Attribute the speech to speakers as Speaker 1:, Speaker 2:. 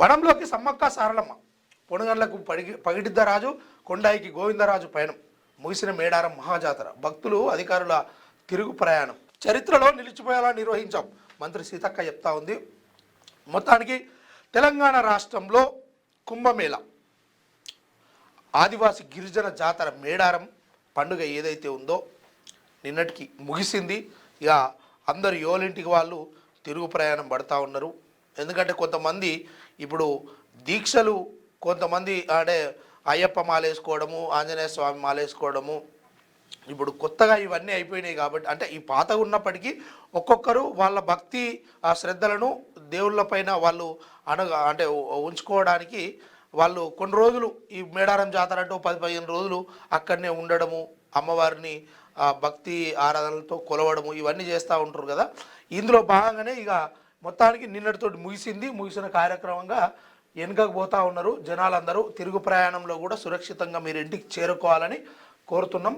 Speaker 1: వనంలోకి సమ్మక్క సారలమ్మ, పొనుగండ్లకు పగిడిద్దరాజు, కొండాయికి గోవిందరాజు పయనం, ముగిసిన మేడారం మహాజాతర, భక్తులు అధికారుల తిరుగు ప్రయాణం, చరిత్రలో నిలిచిపోయేలా నిర్వహించాం మంత్రి సీతక్క చెప్తా ఉంది. మొత్తానికి తెలంగాణ రాష్ట్రంలో కుంభమేళ, ఆదివాసి గిరిజన జాతర మేడారం పండుగ ఏదైతే ఉందో నిన్నటికి ముగిసింది. ఇక అందరు యోలింటికి వాళ్ళు తిరుగు ప్రయాణం పడతా ఉన్నారు. ఎందుకంటే కొంతమంది ఇప్పుడు దీక్షలు, కొంతమంది అంటే అయ్యప్ప మాలేసుకోవడము, ఆంజనేయ స్వామి మాలేసుకోవడము, ఇప్పుడు కొత్తగా ఇవన్నీ అయిపోయినాయి కాబట్టి, అంటే ఈ పాత ఉన్నప్పటికీ ఒక్కొక్కరు వాళ్ళ భక్తి శ్రద్ధలను దేవుళ్ళపైన వాళ్ళు అంటే ఉంచుకోవడానికి వాళ్ళు కొన్ని రోజులు ఈ మేడారం జాతర అంటూ 10-15 రోజులు అక్కడనే ఉండడము, అమ్మవారిని భక్తి ఆరాధనలతో కొలవడము, ఇవన్నీ చేస్తూ ఉంటారు కదా. ఇందులో భాగంగానే ఇక మొత్తానికి నిన్నటితోటి ముగిసిన కార్యక్రమంగా వెనుకకు పోతూ ఉన్నారు జనాలందరూ. తిరుగు ప్రయాణంలో కూడా సురక్షితంగా మీరు ఇంటికి చేరుకోవాలని కోరుతున్నాం.